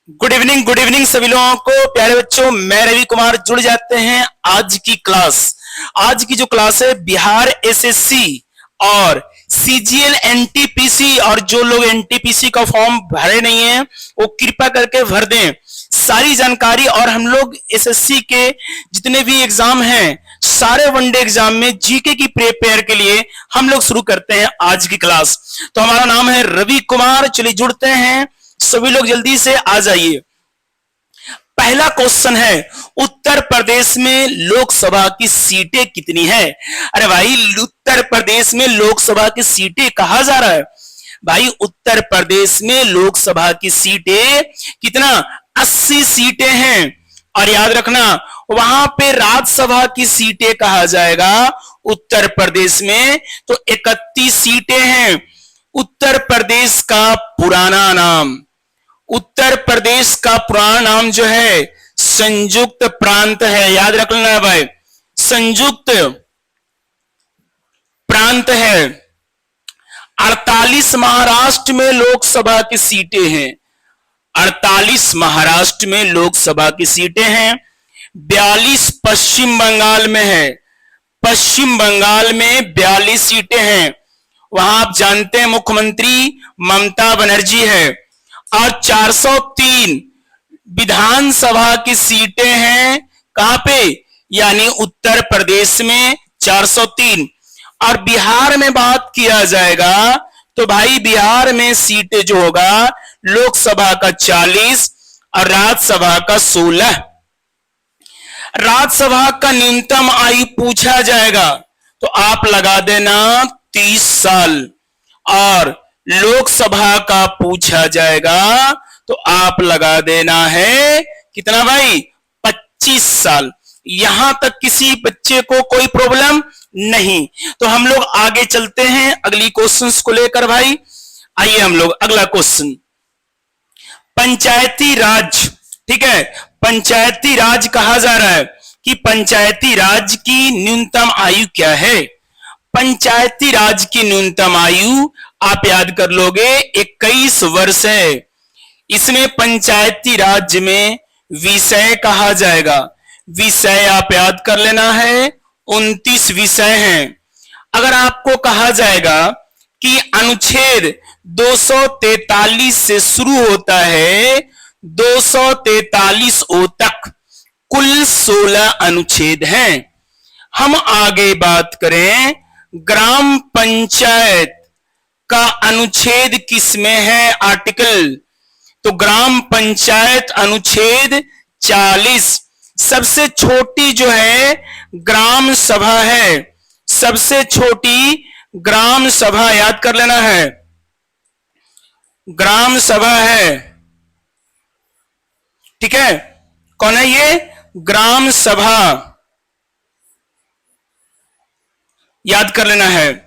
Good evening सभी लोगों को। प्यारे बच्चों, मैं रवि कुमार जुड़ जाते हैं आज की क्लास। आज की जो क्लास है बिहार एसएससी और सीजीएल एनटीपीसी, और जो लोग एनटीपीसी का फॉर्म भरे नहीं है वो कृपा करके भर दें। सारी जानकारी और हम लोग एसएससी के जितने भी एग्जाम हैं, सारे वनडे एग्जाम में जीके की प्रिपेयर के लिए हम लोग शुरू करते हैं आज की क्लास। तो हमारा नाम है रवि कुमार। चलिए जुड़ते हैं सभी लोग, जल्दी से आ जाइए। पहला क्वेश्चन है, उत्तर प्रदेश में लोकसभा की सीटें कितनी है? अरे भाई, उत्तर प्रदेश में लोकसभा की सीटें कहा जा रहा है भाई। उत्तर प्रदेश में लोकसभा की सीटें कितना? 80 सीटें हैं। और याद रखना, वहां पे राज्यसभा की सीटें कहा जाएगा उत्तर प्रदेश में तो 31 सीटें हैं। उत्तर प्रदेश का पुराना नाम, उत्तर प्रदेश का पुराना नाम जो है संयुक्त प्रांत है। याद रखना भाई, संयुक्त प्रांत है। 48 महाराष्ट्र में लोकसभा की सीटें हैं। 48 महाराष्ट्र में लोकसभा की सीटें हैं। 42 पश्चिम बंगाल में है। पश्चिम बंगाल में 42 सीटें हैं। वहां आप जानते हैं मुख्यमंत्री ममता बनर्जी है। और 403 विधानसभा की सीटें हैं। कहां पे? यानी उत्तर प्रदेश में 403। और बिहार में बात किया जाएगा तो भाई बिहार में सीटें जो होगा लोकसभा का 40 और राज्यसभा का 16। राज्यसभा का न्यूनतम आयु पूछा जाएगा तो आप लगा देना 30 साल, और लोकसभा का पूछा जाएगा तो आप लगा देना है कितना भाई? 25 साल। यहां तक किसी बच्चे को कोई प्रॉब्लम नहीं। तो हम लोग आगे चलते हैं अगली क्वेश्चंस को लेकर भाई। आइए हम लोग अगला क्वेश्चन, पंचायती राज। ठीक है, पंचायती राज कहा जा रहा है कि पंचायती राज की न्यूनतम आयु क्या है? पंचायती राज की न्यूनतम आयु आप याद कर लोगे 21 वर्ष है। इसमें पंचायती राज में विषय कहा जाएगा। विषय आप याद कर लेना है, 29 विषय हैं। अगर आपको कहा जाएगा कि अनुच्छेद 243 से शुरू होता है 243 ओ तक, कुल 16 अनुच्छेद हैं। हम आगे बात करें ग्राम पंचायत का अनुच्छेद किसमें है? आर्टिकल, तो ग्राम पंचायत अनुच्छेद 40। सबसे छोटी जो है ग्राम सभा है। सबसे छोटी ग्राम सभा याद कर लेना है, ग्राम सभा है। ठीक है, कौन है ये? ग्राम सभा याद कर लेना है।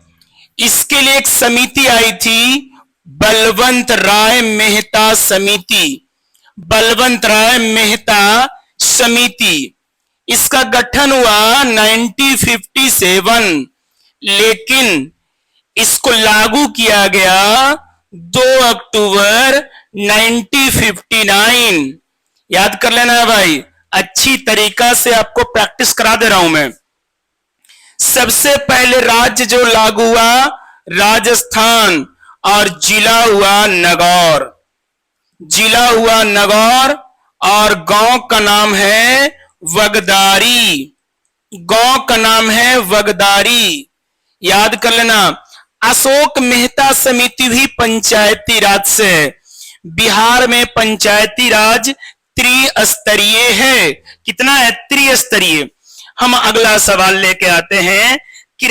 इसके लिए एक समिति आई थी, बलवंत राय मेहता समिति। बलवंत राय मेहता समिति, इसका गठन हुआ 1957, लेकिन इसको लागू किया गया 2 अक्टूबर 1959। याद कर लेना है भाई, अच्छी तरीका से आपको प्रैक्टिस करा दे रहा हूं मैं। सबसे पहले राज्य जो लागू हुआ राजस्थान, और जिला हुआ नगौर। जिला हुआ नगौर, और गांव का नाम है वगदारी। गांव का नाम है वगदारी। याद कर लेना। अशोक मेहता समिति भी पंचायती राज से है। बिहार में पंचायती राज त्रिस्तरीय है। कितना है? त्रिस्तरीय। हम अगला सवाल लेके आते हैं कि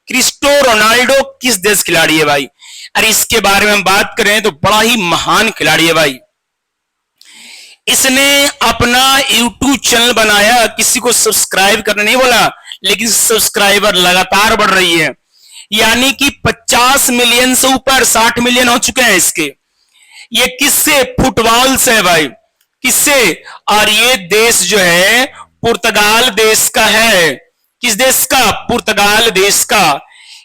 क्रिस्टो रोनाल्डो किस देश खिलाड़ी है भाई? अरे इसके बारे में हम बात करें तो बड़ा ही महान खिलाड़ी है भाई। इसने अपना YouTube चैनल बनाया, किसी को सब्सक्राइब करने नहीं बोला, लेकिन सब्सक्राइबर लगातार बढ़ रही है। यानी कि 50 मिलियन से ऊपर 60 मिलियन हो चुके हैं इसके। ये किससे? फुटबॉल से है भाई। किससे? और ये देश जो है पुर्तगाल देश का है। किस देश का? पुर्तगाल देश का।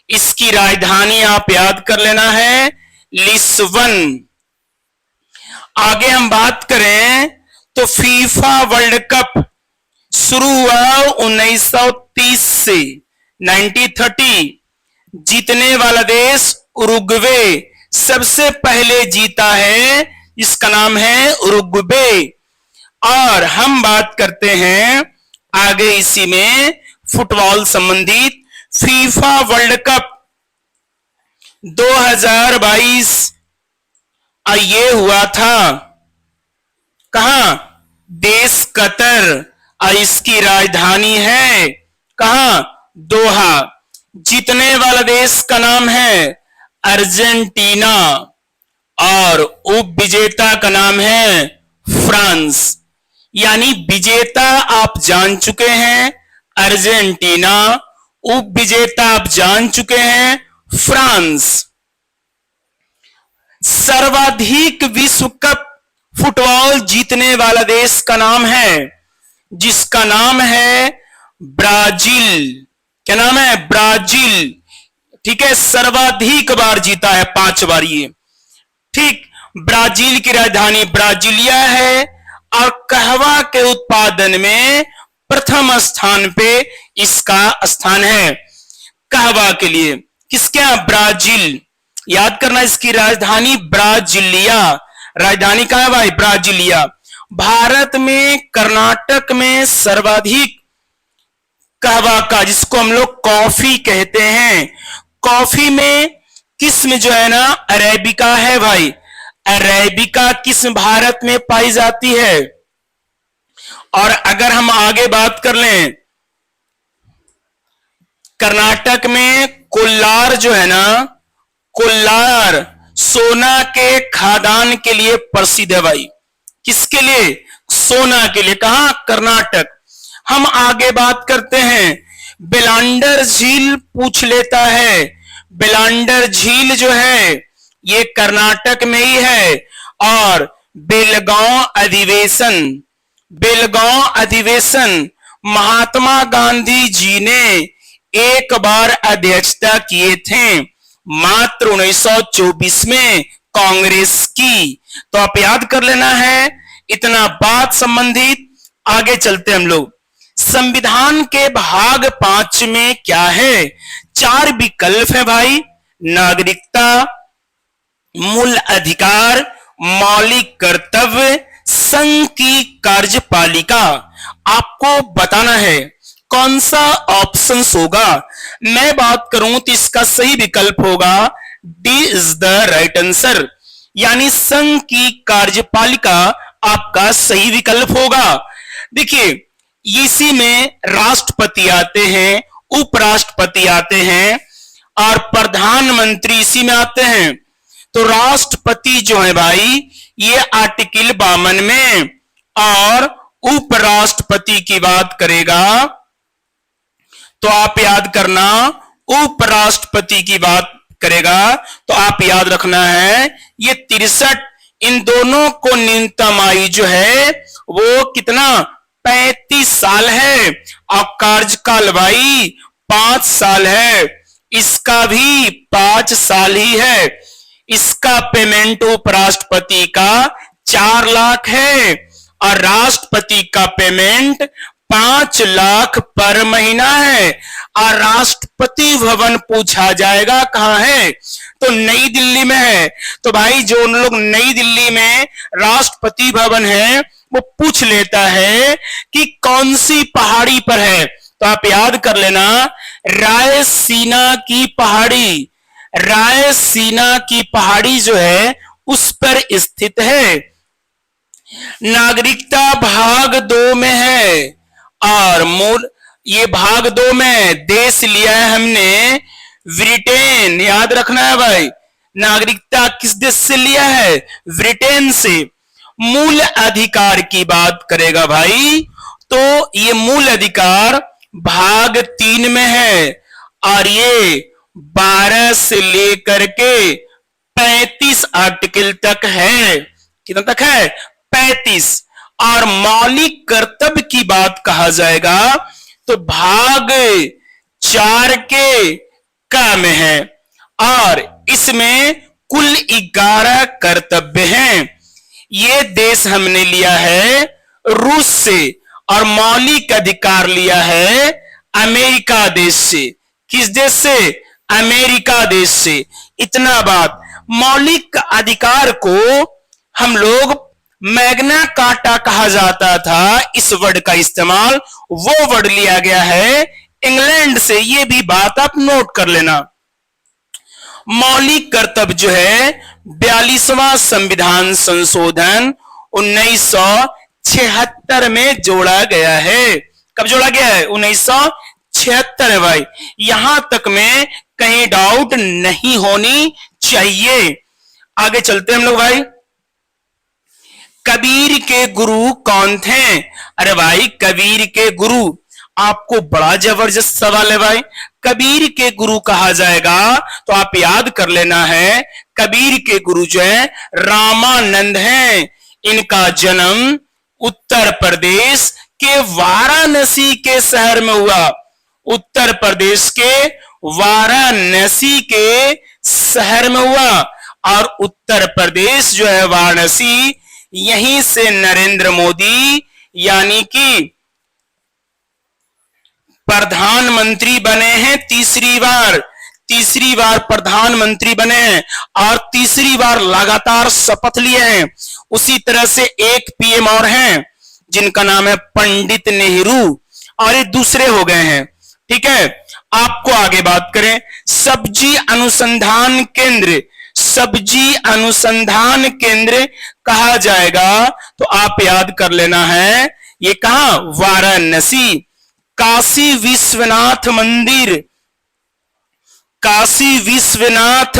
इसकी राजधानी आप याद कर लेना है लिस्बन। आगे हम बात करें तो फीफा वर्ल्ड कप शुरू हुआ 1930 से 1930। जीतने वाला देश उरुग्वे सबसे पहले जीता है, इसका नाम है उरुग्वे। और हम बात करते हैं आगे इसी में फुटबॉल संबंधित फीफा वर्ल्ड कप 2022 ये हुआ था कहां? देश कतर, और इसकी राजधानी है कहां? दोहा। जीतने वाला देश का नाम है अर्जेंटीना और उप विजेता का नाम है फ्रांस। यानी विजेता आप जान चुके हैं अर्जेंटीना, उप विजेता आप जान चुके हैं फ्रांस। सर्वाधिक विश्व कप फुटबॉल जीतने वाला देश का नाम है, जिसका नाम है ब्राजील। क्या नाम है? ब्राजील। ठीक है, सर्वाधिक बार जीता है, 5 बार ये। ठीक, ब्राजील की राजधानी ब्राजीलिया है और कहवा के उत्पादन में प्रथम स्थान पे इसका स्थान है। कहवा के लिए किसके यहां? ब्राजील। याद करना, इसकी राजधानी ब्राजीलिया। राजधानी कहां है भाई? ब्राजीलिया। भारत में कर्नाटक में सर्वाधिक कहवा का, जिसको हम लोग कॉफी कहते हैं, कॉफी में किस्म जो है ना अरेबिका है भाई। अरेबिका किस्म भारत में पाई जाती है। और अगर हम आगे बात कर लें, कर्नाटक में कोल्लार जो है ना, कोल्लार सोना के खादान के लिए प्रसिद्ध है भाई। किसके लिए? सोना के लिए। कहां? कर्नाटक। हम आगे बात करते हैं, बेलांडर झील पूछ लेता है। बेलांडर झील जो है ये कर्नाटक में ही है। और बेलगांव अधिवेशन, बेलगांव अधिवेशन महात्मा गांधी जी ने एक बार अध्यक्षता किए थे, मात्र 1924 में कांग्रेस की। तो आप याद कर लेना है इतना बात संबंधित। आगे चलते हम लोग, संविधान के भाग 5 में क्या है? 4 विकल्प है भाई। नागरिकता, मूल अधिकार, मौलिक कर्तव्य, संघ की कार्यपालिका। आपको बताना है कौन सा ऑप्शन होगा। मैं बात करूं तो इसका सही विकल्प होगा D is the right answer, यानी संघ की कार्यपालिका आपका सही विकल्प होगा। देखिए, इसी में राष्ट्रपति आते हैं, उपराष्ट्रपति आते हैं और प्रधानमंत्री इसी में आते हैं। तो राष्ट्रपति जो है भाई ये आर्टिकल 52 में, और उपराष्ट्रपति की बात करेगा तो आप याद करना, उपराष्ट्रपति की बात करेगा तो आप याद रखना है ये 63। इन दोनों को न्यूनतम आयु जो है वो कितना? 35 साल है। और कार्यकाल भाई 5 साल है। इसका भी 5 साल ही है। इसका पेमेंट उपराष्ट्रपति का 4 लाख है और राष्ट्रपति का पेमेंट 5 लाख पर महीना है। और राष्ट्रपति भवन पूछा जाएगा कहां है? तो नई दिल्ली में है। तो भाई जो उन लोग नई दिल्ली में राष्ट्रपति भवन है वो पूछ लेता है कि कौन सी पहाड़ी पर है, तो आप याद कर लेना रायसीना की पहाड़ी। रायसीना की पहाड़ी जो है उस पर स्थित है। नागरिकता भाग 2 में है और मूल ये भाग 2 में देश लिया है हमने ब्रिटेन। याद रखना है भाई, नागरिकता किस देश से लिया है? ब्रिटेन से। मूल अधिकार की बात करेगा भाई तो ये मूल अधिकार भाग 3 में है और ये 12 से लेकर के 35 आर्टिकल तक है। कितना तक है? 35। और मौलिक कर्तव्य की बात कहा जाएगा तो भाग 4 के क में है और इसमें कुल 11 कर्तव्य हैं। ये देश हमने लिया है रूस से और मौलिक अधिकार लिया है अमेरिका देश से। किस देश से? अमेरिका देश से। इतना बात। मौलिक अधिकार को हम लोग मैग्ना कार्टा कहा जाता था, इस वर्ड का इस्तेमाल, वो वर्ड लिया गया है इंग्लैंड से। ये भी बात आप नोट कर लेना। मौलिक कर्तव्य जो है 42वां संविधान संशोधन 1976 में जोड़ा गया है। कब जोड़ा गया है? 1976 है भाई। यहां तक में कहीं डाउट नहीं होनी चाहिए। आगे चलते हम लोग भाई। कबीर के गुरु कौन थे? अरे भाई कबीर के गुरु, आपको बड़ा जबरदस्त सवाल है भाई। कबीर के गुरु कहा जाएगा तो आप याद कर लेना है, कबीर के गुरु जो है रामानंद हैं। इनका जन्म उत्तर प्रदेश के वाराणसी के शहर में हुआ। उत्तर प्रदेश के वाराणसी के शहर में हुआ। और उत्तर प्रदेश जो है वाराणसी, यहीं से नरेंद्र मोदी यानी कि प्रधानमंत्री बने हैं तीसरी बार प्रधानमंत्री बने हैं और तीसरी बार लगातार शपथ लिए हैं। उसी तरह से एक पीएम और हैं जिनका नाम है पंडित नेहरू, और ये दूसरे हो गए हैं। ठीक है, आपको आगे बात करें। सब्जी अनुसंधान केंद्र कहा जाएगा तो आप याद कर लेना है, ये कहां? वाराणसी। काशी विश्वनाथ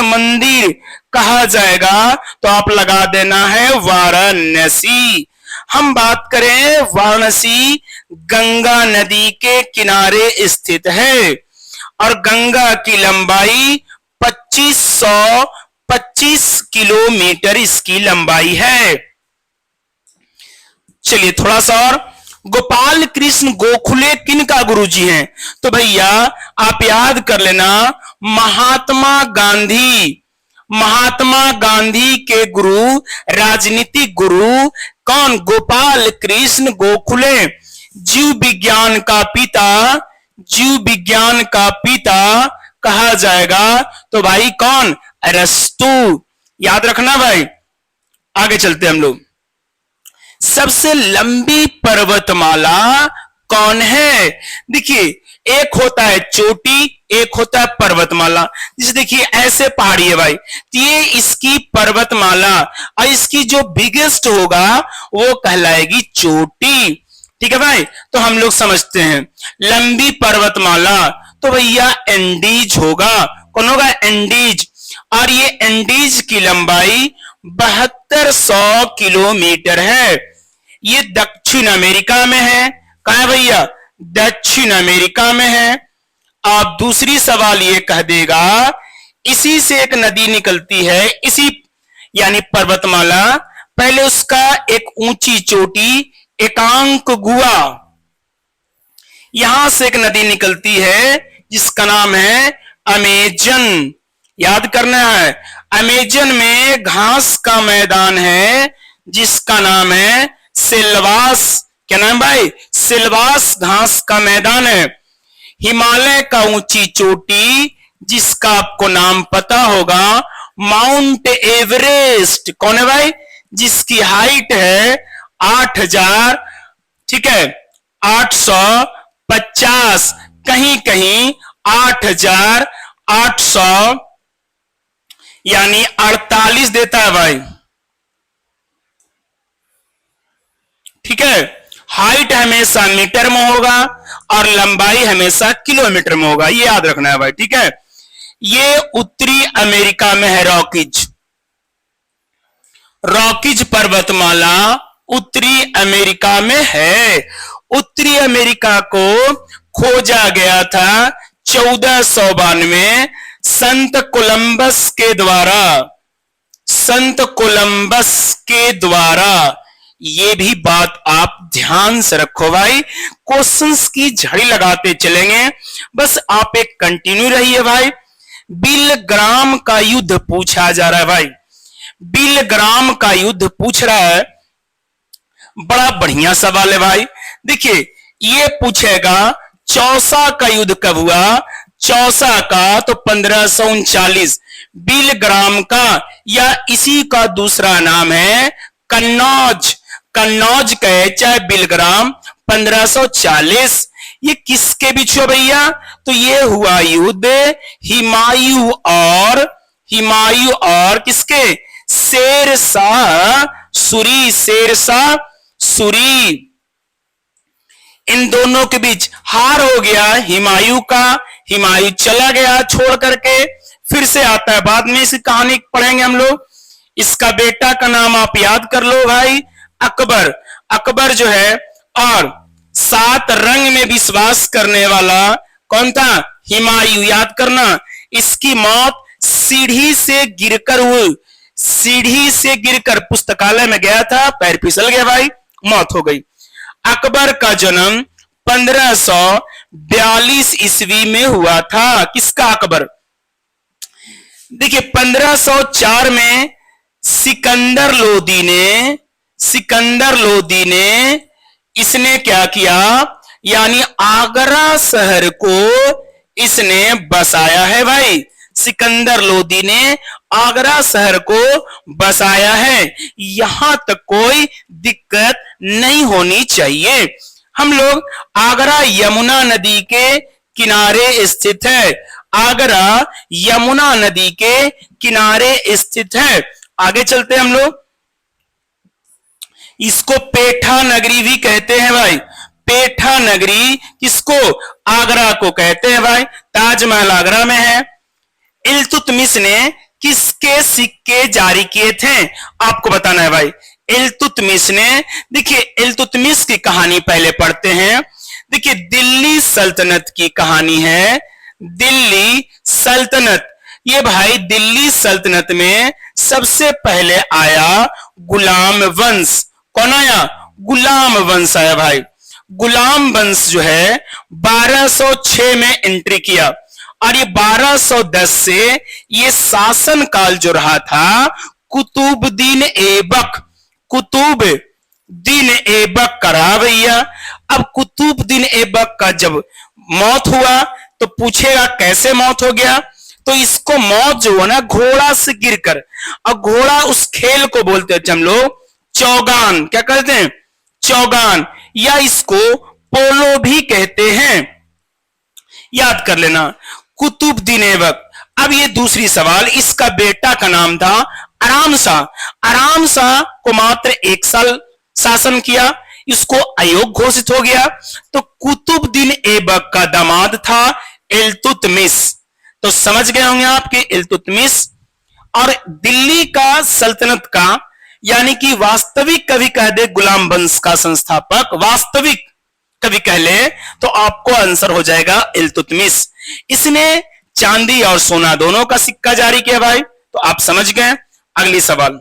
मंदिर कहा जाएगा तो आप लगा देना है वाराणसी। हम बात करें, वाराणसी गंगा नदी के किनारे स्थित है और गंगा की लंबाई 2525 किलोमीटर इसकी लंबाई है। चलिए थोड़ा सा और। गोपाल कृष्ण गोखले किन का गुरुजी हैं? तो भैया आप याद कर लेना, महात्मा गांधी के गुरु, राजनीतिक गुरु कौन? गोपाल कृष्ण गोखले। जीव विज्ञान का पिता कहा जाएगा तो भाई कौन? अरस्तु। याद रखना भाई। आगे चलते हम लोग। सबसे लंबी पर्वतमाला कौन है? देखिए, एक होता है चोटी, एक होता है पर्वतमाला। जैसे देखिए ऐसे पहाड़ी है भाई, तो ये इसकी पर्वतमाला, और इसकी जो बिगेस्ट होगा वो कहलाएगी चोटी। ठीक है भाई, तो हम लोग समझते हैं लंबी पर्वतमाला तो भैया एंडीज होगा। कौन होगा? एंडीज। और ये एंडीज की लंबाई 7200 किलोमीटर है। ये दक्षिण अमेरिका में है। कहां है भैया? दक्षिण अमेरिका में है। आप दूसरी सवाल ये कह देगा, इसी से एक नदी निकलती है, इसी यानी पर्वतमाला, पहले उसका एक ऊंची चोटी एकांकगुआ, यहां से एक नदी निकलती है जिसका नाम है अमेजन। याद करना है, अमेजन में घास का मैदान है जिसका नाम है सिल्वास। क्या नाम भाई? सिल्वास घास का मैदान है। हिमालय का ऊंची चोटी जिसका आपको नाम पता होगा, माउंट एवरेस्ट। कौन है भाई? जिसकी हाइट है 8000, ठीक है, 850, कहीं कहीं 8800 यानी 48 देता है भाई। ठीक है, हाइट हमेशा मीटर में होगा और लंबाई हमेशा किलोमीटर में होगा, ये याद रखना है भाई। ठीक है, ये उत्तरी अमेरिका में है। रॉकीज पर्वतमाला उत्तरी अमेरिका में है। उत्तरी अमेरिका को खोजा गया था 1492 संत कोलंबस के द्वारा। ये भी बात आप ध्यान से रखो भाई, क्वेश्चंस की झड़ी लगाते चलेंगे, बस आप एक कंटिन्यू रहिए भाई। बिल ग्राम का युद्ध पूछा जा रहा है भाई। बिलग्राम का युद्ध पूछ रहा है। बड़ा बढ़िया सवाल है भाई। देखिए ये पूछेगा चौसा का युद्ध कब हुआ, चौसा का तो 1539। बिलग्राम का या इसी का दूसरा नाम है कन्नौज, कन्नौज कहे चाहे बिलग्राम, 1540। ये किसके बीच हुआ भैया, तो ये हुआ युद्ध हिमायू और किसके, शेरशाह सूरी, शेरशाह सूरी। इन दोनों के बीच हार हो गया हिमायू का, हिमायू चला गया छोड़ करके। फिर से आता है, बाद में इसकी कहानी पढ़ेंगे हम लोग। इसका बेटा का नाम आप याद कर लो भाई, अकबर। अकबर जो है, और 7 रंग में विश्वास करने वाला कौन था, हिमायू, याद करना। इसकी मौत सीढ़ी से गिरकर हुई, सीढ़ी से गिरकर, पुस्तकालय में गया था, पैर फिसल गया भाई, मौत हो गई। अकबर का जन्म 1542 ईस्वी में हुआ था। किसका, अकबर। देखिए 1504 में सिकंदर लोदी ने इसने क्या किया, यानी आगरा शहर को इसने बसाया है भाई। सिकंदर लोदी ने आगरा शहर को बसाया है। यहां तक कोई दिक्कत नहीं होनी चाहिए। हम लोग, आगरा यमुना नदी के किनारे स्थित है, आगरा यमुना नदी के किनारे स्थित है। आगे चलते हैं हम लोग। इसको पेठा नगरी भी कहते हैं भाई, पेठा नगरी किसको, आगरा को कहते हैं भाई। ताजमहल आगरा में है। इल्तुतमिश ने किसके सिक्के जारी किए थे, आपको बताना है भाई। इल्तुतमिश ने, देखिए इल्तुतमिश की कहानी पहले पढ़ते हैं। देखिए दिल्ली सल्तनत की कहानी है, दिल्ली सल्तनत। ये भाई दिल्ली सल्तनत में सबसे पहले आया गुलाम वंश। कौन आया, गुलाम वंश आया भाई। गुलाम वंश जो है 1206 में एंट्री किया, और ये 1210 से ये शासन काल जो रहा था कुतुबुद्दीन ऐबक का रहा भैया। अब कुतुबुद्दीन ऐबक का जब मौत हुआ तो पूछेगा कैसे मौत हो गया, तो इसको मौत जो है ना घोड़ा से गिरकर, और घोड़ा उस खेल को बोलते हैं हम लोग चौगान, क्या कहते हैं, चौगान, या इसको पोलो भी कहते हैं, याद कर लेना, कुतुबुद्दीन ऐबक। अब ये दूसरी सवाल, इसका बेटा का नाम था आराम शाह। आराम शाह को मात्र 1 साल शासन किया, इसको अयोग्य घोषित हो गया। तो कुतुबुद्दीन ऐबक का दामाद था इल्तुतमिश। तो समझ गए होंगे आपके इल्तुतमिश। और दिल्ली का सल्तनत का, यानी कि वास्तविक कभी कह दे गुलाम वंश का संस्थापक, वास्तविक कभी कह ले, तो आपको आंसर हो जाएगा इल्तुतमिश। इसने चांदी और सोना दोनों का सिक्का जारी किया भाई। तो आप समझ गए। अगली सवाल,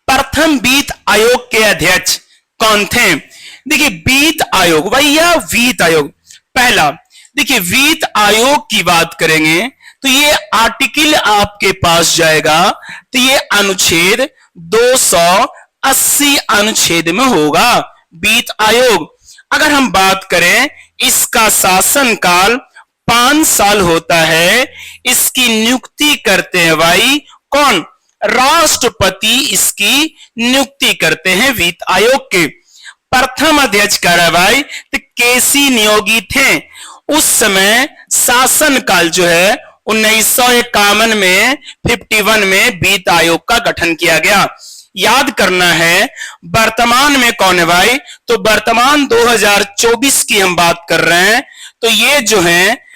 प्रथम वित्त आयोग के अध्यक्ष कौन थे। देखिए वित्त आयोग भैया, वित्त आयोग पहला, देखिए वित्त आयोग की बात करेंगे तो ये आर्टिकल आपके पास जाएगा, तो ये अनुच्छेद 280 अनुच्छेद में होगा वित्त आयोग। अगर हम बात करें, इसका शासन काल 5 साल होता है। इसकी नियुक्ति करते हैं भाई कौन, राष्ट्रपति इसकी नियुक्ति करते हैं वित्त आयोग के। प्रथम अध्यक्ष कर रहा है भाई तो केसी नियोगी थे। उस समय शासन काल जो है 1951 में 51 में वित्त आयोग का गठन किया गया। याद करना है वर्तमान में कौन है भाई, तो वर्तमान 2024 की हम बात कर रहे हैं, तो ये जो है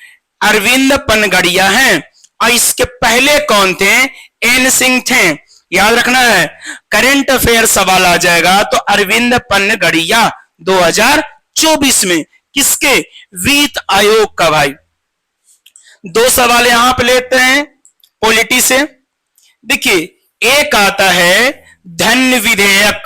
अरविंद पनगड़िया हैं। और इसके पहले कौन थे, एन सिंह थे। याद रखना है, करंट अफेयर सवाल आ जाएगा तो अरविंद पनगड़िया 2024 में किसके, वित्त आयोग का भाई। 2 सवाल यहां पे लेते हैं पॉलिटी से। देखिए एक आता है धन विधेयक,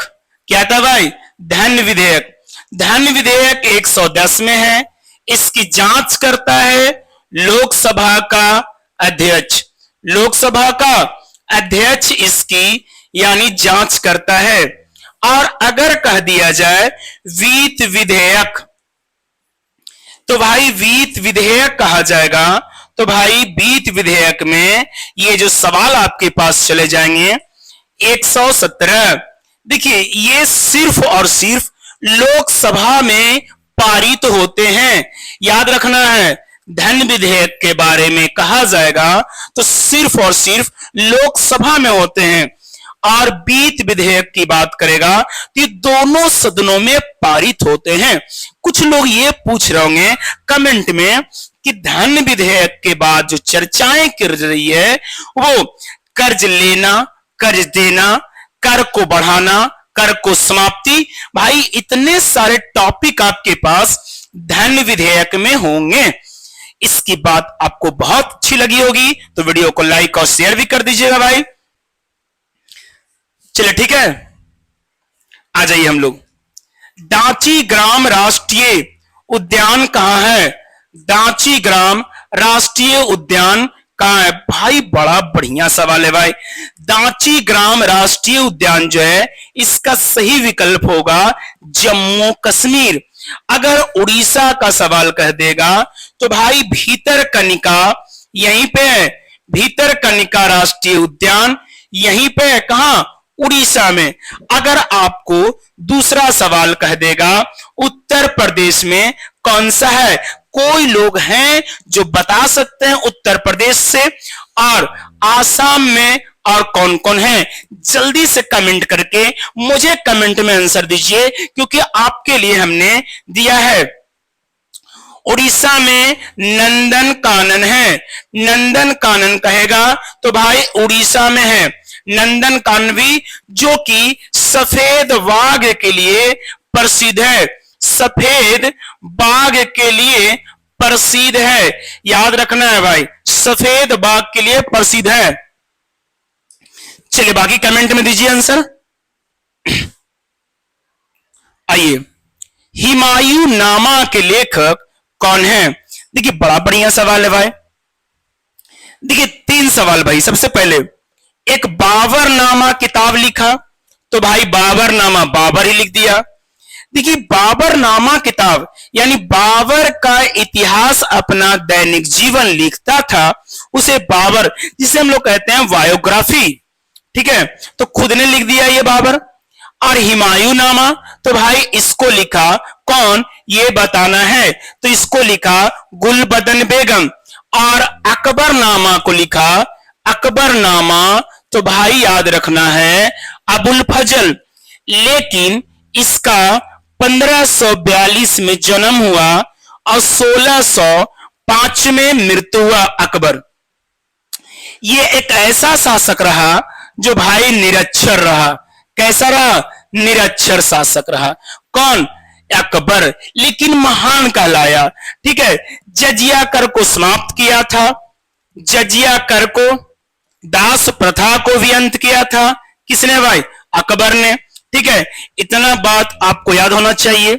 क्या था भाई, धन विधेयक। धन विधेयक 110 में है। इसकी जांच करता है लोकसभा का अध्यक्ष, लोकसभा का अध्यक्ष इसकी यानी जांच करता है। और अगर कह दिया जाए वित्त विधेयक, तो भाई वित्त विधेयक कहा जाएगा। तो भाई वित्त विधेयक में ये जो सवाल आपके पास चले जाएंगे 117। देखिए ये सिर्फ और सिर्फ लोकसभा में पारित होते हैं। याद रखना है, धन विधेयक के बारे में कहा जाएगा तो सिर्फ और सिर्फ लोकसभा में होते हैं। और वित्त विधेयक की बात करेगा तो ये दोनों सदनों में पारित होते हैं। कुछ लोग ये पूछ रहे होंगे कमेंट में कि धन विधेयक के बाद जो चर्चाएं कर रही है वो कर्ज लेना, कर्ज देना, कर को बढ़ाना, कर को समाप्ति, भाई इतने सारे टॉपिक आपके पास धन विधेयक में होंगे। इसकी बात आपको बहुत अच्छी लगी होगी तो वीडियो को लाइक और शेयर भी कर दीजिएगा भाई। चलिए ठीक है, आ जाइए हम लोग। दांची ग्राम राष्ट्रीय उद्यान कहां है? दांची ग्राम राष्ट्रीय उद्यान कहां है? भाई बड़ा बढ़िया सवाल है भाई। दांची ग्राम राष्ट्रीय उद्यान जो है इसका सही विकल्प होगा जम्मू कश्मीर। अगर उड़ीसा का सवाल कह देगा तो भाई भीतरकनिका यहीं पे है। भीतरकनिका राष्ट्रीय उद्यान यहीं पे है, कहां? उड़ीसा में। अगर आपको दूसरा सवाल कह देगा उत्तर प्रदेश में कौन सा है? कोई लोग हैं जो बता सकते हैं उत्तर प्रदेश से? और आसाम में और कौन कौन है? जल्दी से कमेंट करके मुझे कमेंट में आंसर दीजिए क्योंकि आपके लिए हमने दिया है। उड़ीसा में नंदन कानन है। नंदन कानन कहेगा तो भाई उड़ीसा में है नंदन कानवी, जो कि सफेद बाघ के लिए प्रसिद्ध है। सफेद बाघ के लिए प्रसिद्ध है, याद रखना है भाई, सफेद बाघ के लिए प्रसिद्ध है। चलिए बाकी कमेंट में दीजिए आंसर। आइए, हुमायूं नामा के लेखक कौन है? देखिए बड़ा बढ़िया सवाल है भाई। देखिए 3 सवाल भाई। सबसे पहले एक बाबरनामा किताब लिखा तो भाई बाबरनामा बाबर ही लिख दिया। देखिए बाबरनामा किताब यानी बाबर का इतिहास अपना दैनिक जीवन लिखता था, उसे बाबर, जिसे हम लोग कहते हैं बायोग्राफी, ठीक है, तो खुद ने लिख दिया ये बाबर। और हुमायूं नामा तो भाई इसको लिखा कौन ये बताना है, तो इसको लिखा गुलबदन बेगम। और अकबरनामा को लिखा, अकबरनामा तो भाई याद रखना है अबुल फजल। लेकिन इसका 1542 में जन्म हुआ और 1605 में मृत्यु हुआ अकबर। ये एक ऐसा शासक रहा जो भाई निरक्षर रहा। कैसा रहा? निरक्षर शासक रहा। कौन? अकबर। लेकिन महान कहलाया, ठीक है। जजिया कर को समाप्त किया था, जजिया कर को, दास प्रथा को भी अंत किया था। किसने भाई? अकबर ने, ठीक है। इतना बात आपको याद होना चाहिए।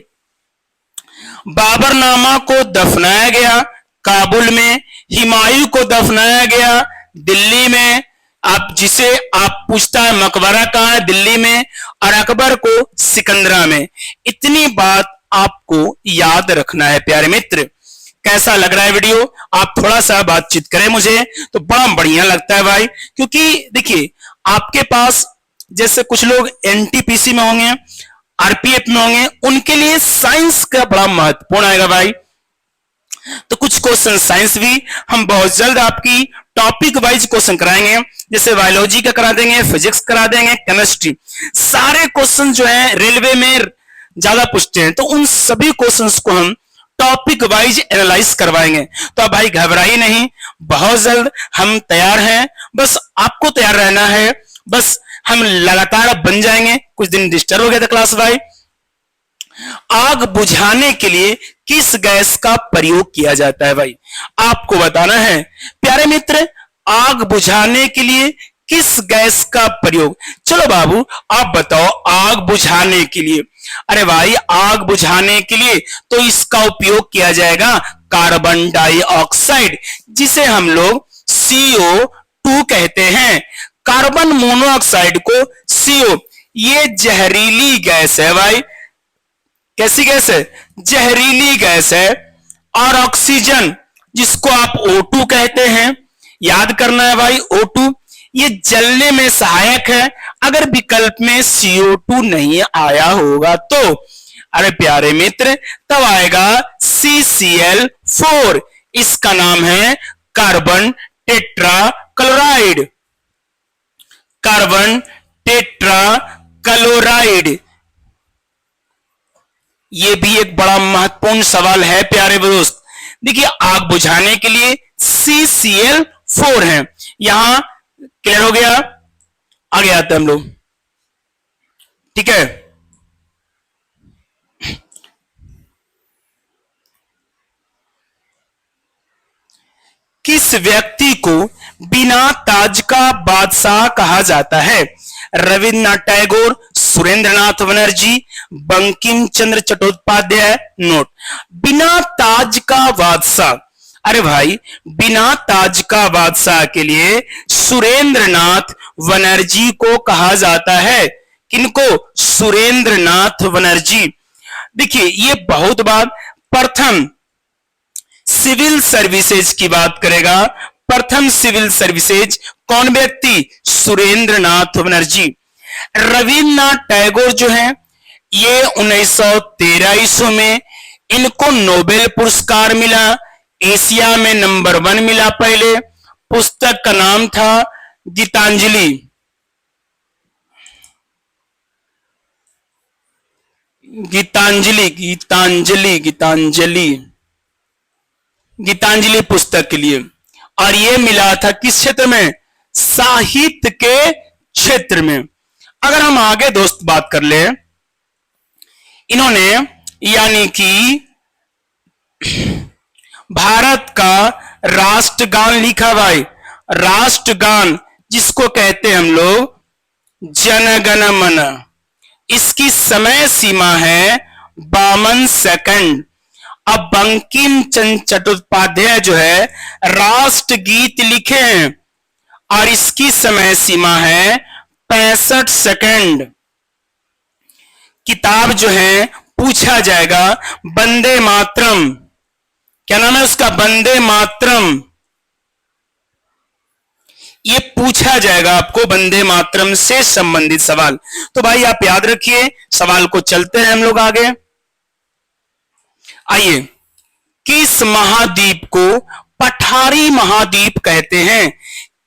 बाबरनामा को दफनाया गया काबुल में, हुमायूं को दफनाया गया दिल्ली में। आप जिसे आप पूछता है मकबरा कहां है? दिल्ली में। और अकबर को सिकंदरा में। इतनी बात आपको याद रखना है प्यारे मित्र। कैसा लग रहा है वीडियो? आप थोड़ा सा बातचीत करें मुझे तो बड़ा बढ़िया लगता है भाई। क्योंकि देखिए आपके पास जैसे कुछ लोग एनटीपीसी में होंगे, आरपीएफ में होंगे, उनके लिए साइंस का बड़ा महत्वपूर्ण आएगा भाई। तो कुछ क्वेश्चन साइंस भी हम बहुत जल्द आपकी टॉपिक वाइज क्वेश्चन कराएंगे। जैसे बायोलॉजी का करा देंगे, फिजिक्स करा देंगे, केमिस्ट्री। सारे क्वेश्चन जो है रेलवे में ज्यादा पूछते हैं, तो उन सभी क्वेश्चंस को हम टॉपिक वाइज एनालाइज करवाएंगे। तो अब भाई घबराइए नहीं, बहुत जल्द हम तैयार हैं। बस आपको तैयार रहना है, बस हम लगातार बन जाएंगे। कुछ दिन डिस्टर्ब हो गया था क्लास भाई। आग बुझाने के लिए किस गैस का प्रयोग किया जाता है भाई? आपको बताना है प्यारे मित्र, आग बुझाने के लिए किस गैस का प्रयोग। चलो बाबू आप बताओ, आग बुझाने के लिए, अरे भाई आग बुझाने के लिए तो इसका उपयोग किया जाएगा कार्बन डाइऑक्साइड, जिसे हम लोग CO2 कहते हैं। कार्बन मोनोऑक्साइड को CO। ये जहरीली गैस है भाई। कैसी गैस है? जहरीली गैस है। और ऑक्सीजन जिसको आप O2 कहते हैं, याद करना है भाई O2, ये जलने में सहायक है। अगर विकल्प में CO2 नहीं आया होगा तो अरे प्यारे मित्र तब आएगा CCl4। इसका नाम है carbon tetra chloride. Carbon tetra chloride. ये भी एक बड़ा महत्वपूर्ण सवाल है प्यारे दोस्त। देखिए आग बुझाने के लिए CCl4 है। यहां क्लियर हो गया? आगे आते हैं हम लोग, ठीक है। किस व्यक्ति को बिना ताज का बादशाह कहा जाता है? रविन्द्रनाथ टैगोर, सुरेंद्रनाथ बनर्जी, बंकिम चंद्र चट्टोपाध्याय। नोट, बिना ताज का बादशाह। अरे भाई बिना ताज का बादशाह के लिए सुरेंद्रनाथ बनर्जी को कहा जाता है। किनको? सुरेंद्रनाथ बनर्जी। देखिए ये बहुत बार प्रथम सिविल सर्विसेज की बात करेगा। प्रथम सिविल सर्विसेज कौन व्यक्ति? सुरेंद्रनाथ बनर्जी। रविन्द्रनाथ टैगोर जो है ये 1913 ईस्वी में इनको नोबेल पुरस्कार मिला। एशिया में नंबर 1 मिला पहले। पुस्तक का नाम था गीतांजलि। गीतांजलि गीतांजलि गीतांजलि गीतांजलि पुस्तक के लिए। और यह मिला था किस क्षेत्र में? साहित्य के क्षेत्र में। अगर हम आगे दोस्त बात कर ले, इन्होंने यानी कि भारत का राष्ट्रगान लिखा भाई। राष्ट्रगान जिसको कहते हैं हम लोग जन गण मन। इसकी समय सीमा है 52 सेकंड। अब बंकिम चंद्र चट्टोपाध्याय जो है राष्ट्रगीत लिखे हैं और इसकी समय सीमा है 65 सेकंड। किताब जो है पूछा जाएगा वंदे मातरम। क्या नाम है उसका? वंदे मातरम। ये पूछा जाएगा आपको वंदे मातरम से संबंधित सवाल। तो भाई आप याद रखिए सवाल को। चलते हैं हम लोग आगे। आइए, किस महाद्वीप को पठारी महाद्वीप कहते हैं?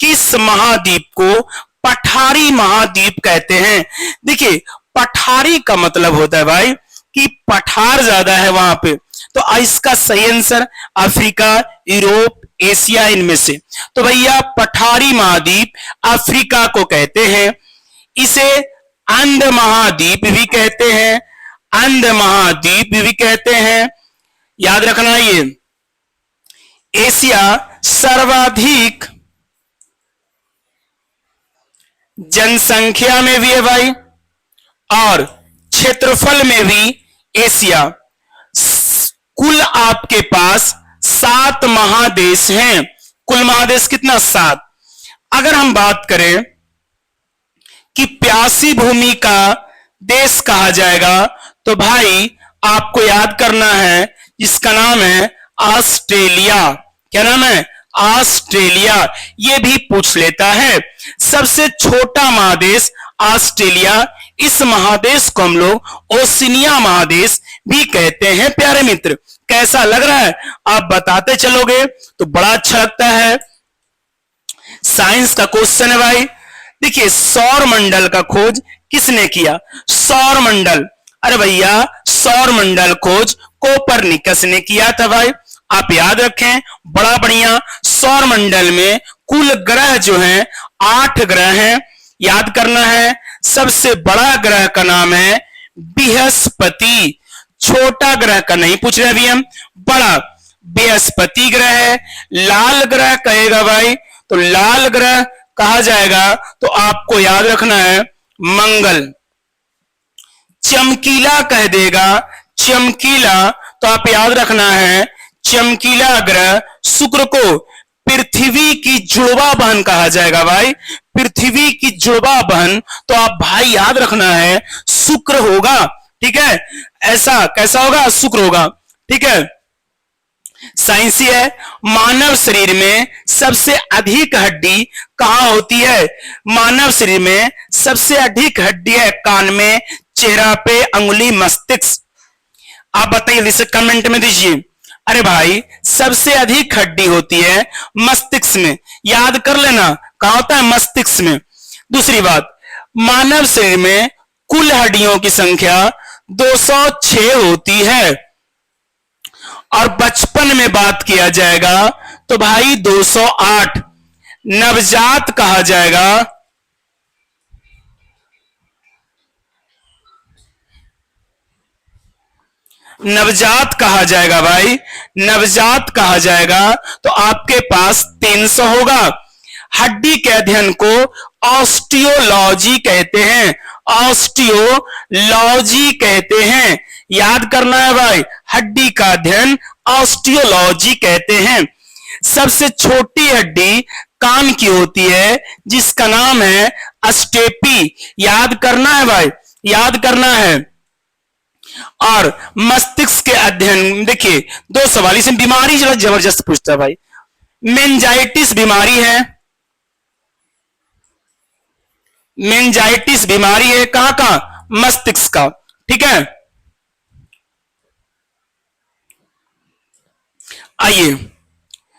किस महाद्वीप को पठारी महाद्वीप कहते हैं? देखिए पठारी का मतलब होता है भाई कि पठार ज्यादा है वहां पे। तो इसका सही आंसर अफ्रीका, यूरोप, एशिया, इनमें से। तो भैया पठारी महाद्वीप अफ्रीका को कहते हैं। इसे अंध महाद्वीप भी कहते हैं। अंध महाद्वीप भी कहते हैं। याद रखना ये एशिया सर्वाधिक जनसंख्या में भी है भाई और क्षेत्रफल में भी एशिया। कुल आपके पास 7 महादेश हैं। कुल महादेश कितना? 7। अगर हम बात करें कि प्यासी भूमि का देश कहा जाएगा तो भाई आपको याद करना है जिसका नाम है ऑस्ट्रेलिया। क्या नाम है? ऑस्ट्रेलिया। ये भी पूछ लेता है। सबसे छोटा महादेश ऑस्ट्रेलिया। इस महादेश को हम लोग ओशिनिया महादेश भी कहते हैं प्यारे मित्र। कैसा लग रहा है? आप बताते चलोगे तो बड़ा अच्छा लगता है। साइंस का क्वेश्चन है भाई। देखिए सौर मंडल का खोज किसने किया? सौर मंडल। अरे भैया सौर मंडल खोज कोपरनिकस ने किया था भाई। आप याद रखें बड़ा बढ़िया। सौर मंडल में कुल ग्रह जो हैं 8 ग्रह हैं। याद करना है सबसे बड़ा ग्रह का नाम है बृहस्पति। छोटा ग्रह का नहीं पूछ रहे अभी हम, बड़ा बृहस्पति ग्रह है। लाल ग्रह कहेगा भाई तो लाल ग्रह कहा जाएगा तो आपको याद रखना है मंगल। चमकीला कह देगा चमकीला तो आप याद रखना है चमकीला ग्रह शुक्र को। पृथ्वी की जुड़वा बहन कहा जाएगा भाई, पृथ्वी की जुड़वा बहन। तो आप भाई याद रखना है शुक्र होगा, ठीक है। ऐसा कैसा होगा, शुक्र होगा, ठीक है। साइंसी है, मानव शरीर में सबसे अधिक हड्डी कहां होती है? मानव शरीर में सबसे अधिक हड्डी है कान में, चेहरा पे, अंगुली, मस्तिष्क। आप बताइए, इसे कमेंट में दीजिए। अरे भाई सबसे अधिक हड्डी होती है मस्तिष्क में, याद कर लेना कहां होता है, मस्तिष्क में। दूसरी बात, मानव शरीर में कुल हड्डियों की संख्या 206 होती है, और बचपन में बात किया जाएगा तो भाई 208। नवजात कहा जाएगा, नवजात कहा जाएगा भाई, नवजात कहा जाएगा तो आपके पास 300 होगा। हड्डी के अध्ययन को ऑस्टियोलॉजी कहते हैं, ऑस्टियोलॉजी कहते हैं, याद करना है भाई, हड्डी का अध्ययन ऑस्टियोलॉजी कहते हैं। सबसे छोटी हड्डी कान की होती है जिसका नाम है अस्टेपी, याद करना है भाई, याद करना है। और मस्तिष्क के अध्ययन, देखिए 2 सवाल, इसमें बीमारी जरा जबरदस्त पूछता है भाई। मेनिंजाइटिस बीमारी है, मेनिंजाइटिस बीमारी है कहां का, मस्तिष्क का, ठीक है। आइए,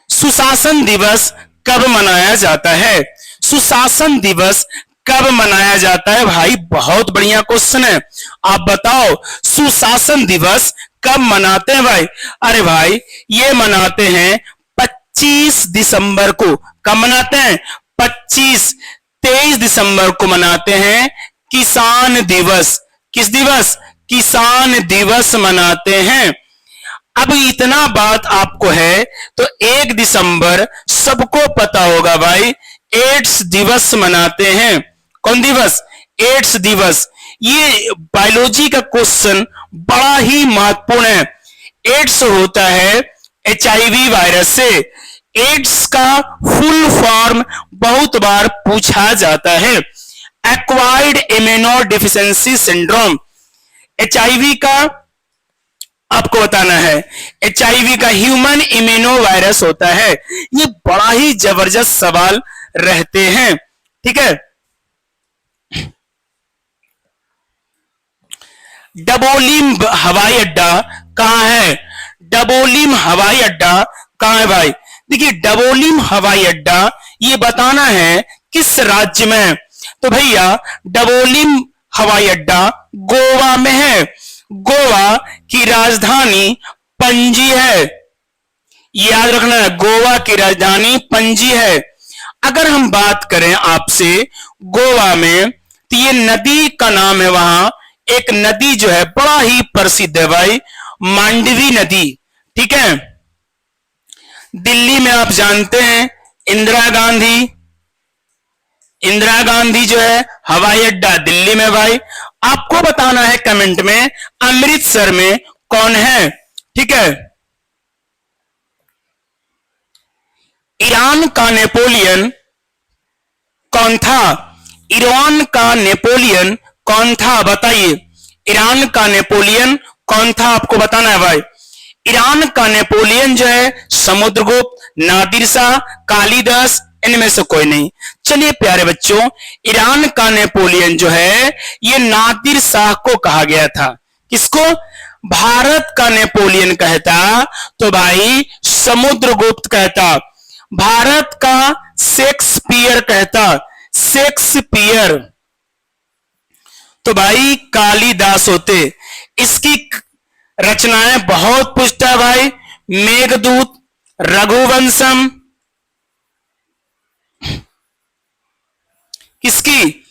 सुशासन दिवस कब मनाया जाता है? सुशासन दिवस कब मनाया जाता है भाई? बहुत बढ़िया क्वेश्चन है। आप बताओ सुशासन दिवस कब मनाते हैं भाई? अरे भाई ये मनाते हैं 25 दिसंबर को। कब मनाते हैं? 23 दिसंबर को मनाते हैं किसान दिवस। किस दिवस? किसान दिवस मनाते हैं। अब इतना बात आपको है तो 1 दिसंबर सबको पता होगा भाई, एड्स दिवस मनाते हैं। कौन दिवस? एड्स दिवस। ये बायोलॉजी का क्वेश्चन बड़ा ही महत्वपूर्ण है। एड्स होता है एचआईवी वायरस से। एड्स का फुल फॉर्म बहुत बार पूछा जाता है, acquired immuno deficiency syndrome. HIV का आपको बताना है, एचआईवी का ह्यूमन इम्यूनो वायरस होता है। ये बड़ा ही जबरदस्त सवाल रहते हैं, ठीक है। डबोलीम हवाई अड्डा कहां है? डबोलीम हवाई अड्डा कहां है भाई? देखिए डबोलीम हवाई अड्डा ये बताना है किस राज्य में है। तो भैया डबोलीम हवाई अड्डा गोवा में है। गोवा की राजधानी पणजी है, याद रखना है, गोवा की राजधानी पणजी है। अगर हम बात करें आपसे गोवा में, तो ये नदी का नाम है, वहां एक नदी जो है बड़ा ही प्रसिद्ध है भाई, मांडवी नदी, ठीक है। दिल्ली में आप जानते हैं इंदिरा गांधी, इंदिरा गांधी जो है हवाई अड्डा दिल्ली में भाई। आपको बताना है कमेंट में अमृतसर में कौन है, ठीक है। ईरान का नेपोलियन कौन था? ईरान का नेपोलियन कौन था बताइए? ईरान का नेपोलियन कौन था आपको बताना है भाई। ईरान का नेपोलियन जो है समुद्रगुप्त, नादिर शाह, कालिदास, इनमें से कोई नहीं। चलिए प्यारे बच्चों, ईरान का नेपोलियन जो है ये नादिर शाह को कहा गया था। किसको? भारत का नेपोलियन कहता तो भाई समुद्रगुप्त कहता। भारत का शेक्सपियर कहता, शेक्सपियर तो भाई कालिदास होते। इसकी रचनाएं बहुत पूछता है भाई, मेघदूत, रघुवंशम, किसकी?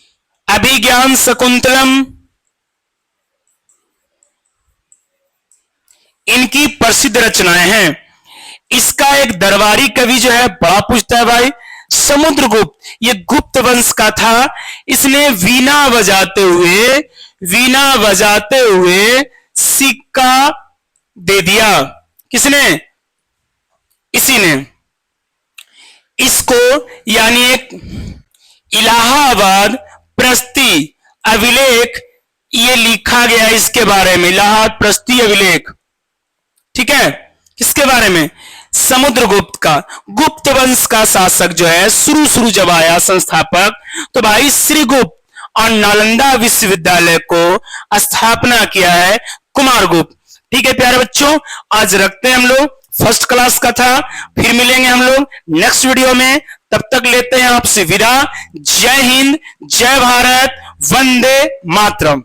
अभिज्ञान शकुंतलम, इनकी प्रसिद्ध रचनाएं हैं। इसका एक दरबारी कवि जो है बड़ा पूछता है भाई, समुद्रगुप्त, ये गुप्त वंश का था। इसने वीणा बजाते हुए सिक्का दे दिया। किसने? इसी ने। इसको यानी एक इलाहाबाद प्रस्ती अभिलेख ये लिखा गया इसके बारे में, इलाहाबाद प्रस्ती अभिलेख। ठीक है, किसके बारे में? समुद्रगुप्त का। गुप्त वंश का शासक जो है शुरू जब आया संस्थापक, तो भाई श्रीगुप्त और नालंदा विश्वविद्यालय को स्थापना किया है कुमारगुप्त। ठीक है प्यारे बच्चों, आज रखते हैं हम लोग, फर्स्ट क्लास का था। फिर मिलेंगे हम लोग नेक्स्ट वीडियो में, तब तक लेते हैं आपसे विदा। जय हिंद, जय भारत, वंदे मातरम।